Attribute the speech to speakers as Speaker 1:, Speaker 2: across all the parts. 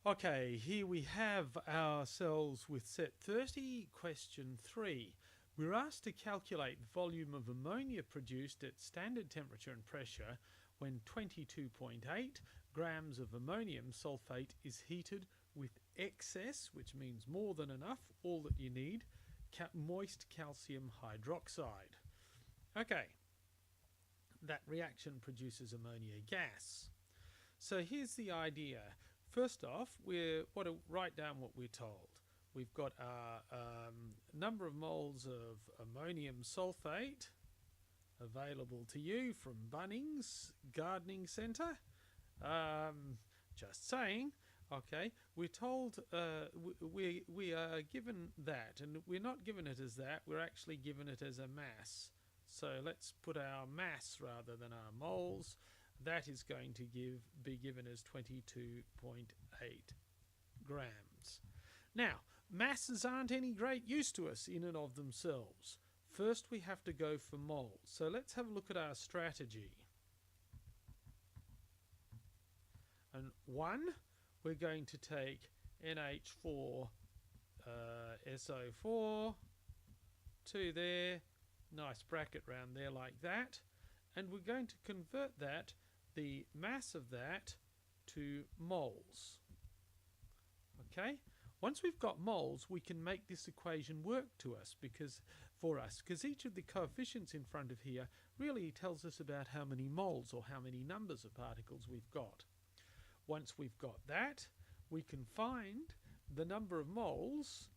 Speaker 1: Okay, here we have ourselves with set 30, question 3. We're asked to calculate the volume of ammonia produced at standard temperature and pressure when 22.8 grams of ammonium sulfate is heated with excess, which means more than enough, all that you need, moist calcium hydroxide. Okay, that reaction produces ammonia gas. So here's the idea. First off, we want to write down what we're told. We've got our number of moles of ammonium sulfate available to you from Bunnings Gardening Centre. Just saying. Okay, we're told we are given that, and we're not given it as that, we're actually given it as a mass. So let's put our mass rather than our moles. That is going to be given as 22.8 grams. Now, masses aren't any great use to us in and of themselves. First, we have to go for moles. So let's have a look at our strategy. And 1, we're going to take NH4 SO4, 2 there, nice bracket round there like that, and we're going to convert that, the mass of that, to moles. Okay, once we've got moles, we can make this equation work for us because each of the coefficients in front of here really tells us about how many moles or how many numbers of particles we've got. Once we've got that, we can find the number of moles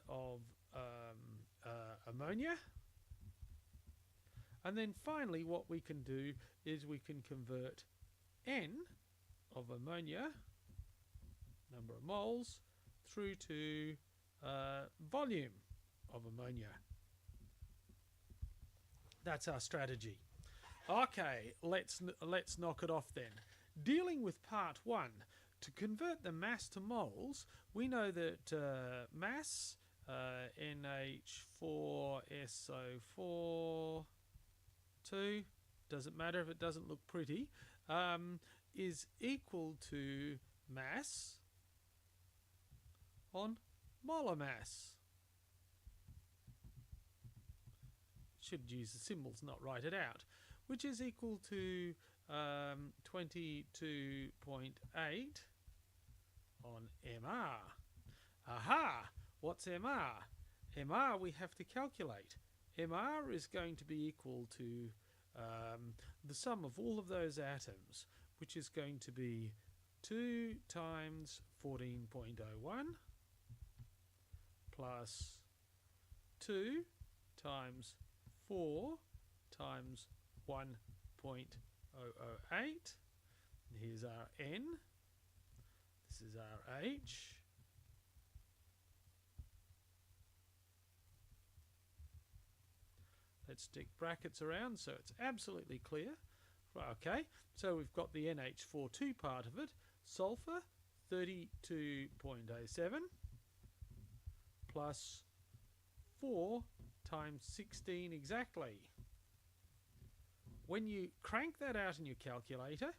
Speaker 1: of ammonia. And then finally what we can do is we can convert N of ammonia, number of moles, through to volume of ammonia. That's our strategy. Okay, let's knock it off then. Dealing with part 1, to convert the mass to moles, we know that mass NH4SO4 2, doesn't matter if it doesn't look pretty, is equal to mass on molar mass. Should use the symbols, not write it out, which is equal to 22.8 on MR. Aha! What's MR? MR we have to calculate. MR is going to be equal to the sum of all of those atoms, which is going to be 2 times 14.01 plus 2 times 4 times 1.008. Here's our N. This is our H. Let's stick brackets around so it's absolutely clear. Okay, so we've got the NH42 part of it, sulfur 32.07 plus 4 times 16 exactly. When you crank that out in your calculator,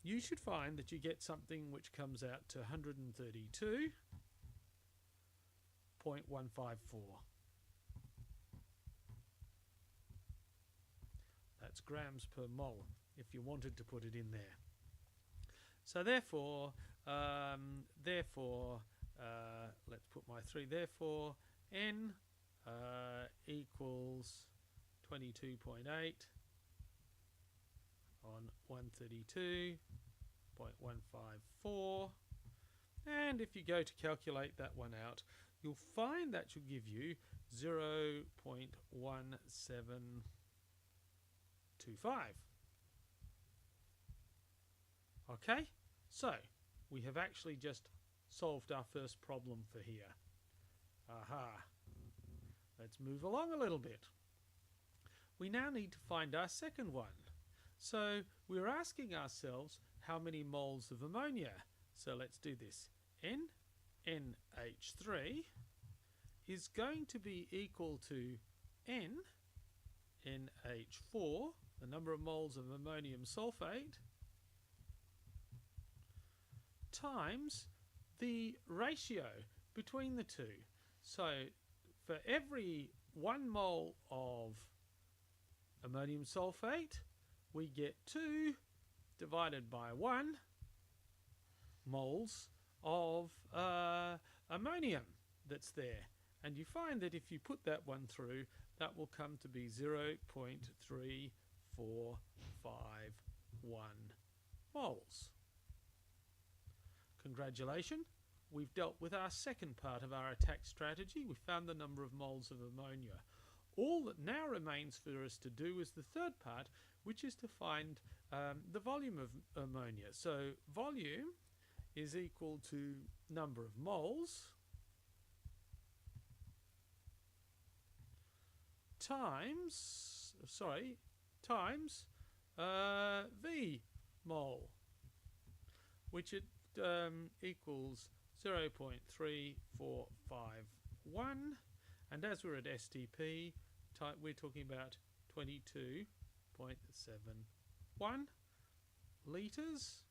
Speaker 1: you should find that you get something which comes out to 132.154. That's grams per mole if you wanted to put it in there. So therefore, let's put my 3. Therefore, N equals 22.8 on 132.154. And if you go to calculate that one out, you'll find that should give you 0.1725. Okay, so we have actually just solved our first problem for here. Aha. Let's move along a little bit. We now need to find our second one. So we're asking ourselves how many moles of ammonia. So let's do this. NH3 is going to be equal to NH4, the number of moles of ammonium sulfate, times the ratio between the two. So for every 1 mole of ammonium sulfate, we get 2 divided by 1 moles of ammonium that's there. And you find that if you put that one through, that will come to be 0.3451 moles. Congratulations, we've dealt with our second part of our attack strategy. We found the number of moles of ammonia. All that now remains for us to do is the third part, which is to find the volume of ammonia. So volume is equal to number of moles times V mole, which it equals 0.3451, and as we're at STP, we're talking about 22.71 litres,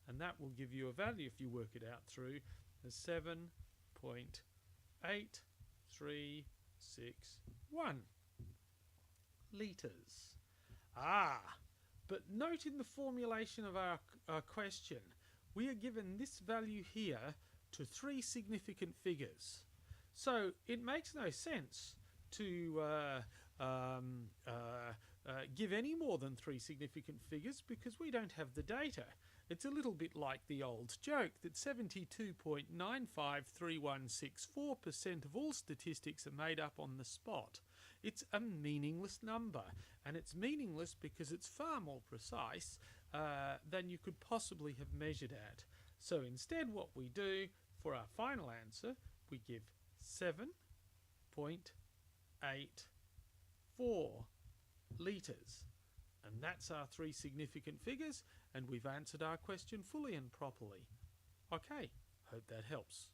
Speaker 1: and that will give you a value, if you work it out through, as 7.8361 litres. But note in the formulation of our question, we are given this value here to 3 significant figures. So it makes no sense to give any more than 3 significant figures because we don't have the data. It's a little bit like the old joke that 72.953164% of all statistics are made up on the spot. It's a meaningless number, and it's meaningless because it's far more precise than you could possibly have measured at. So instead what we do for our final answer, we give 7.84 litres. And that's our 3 significant figures, and we've answered our question fully and properly. Okay, hope that helps.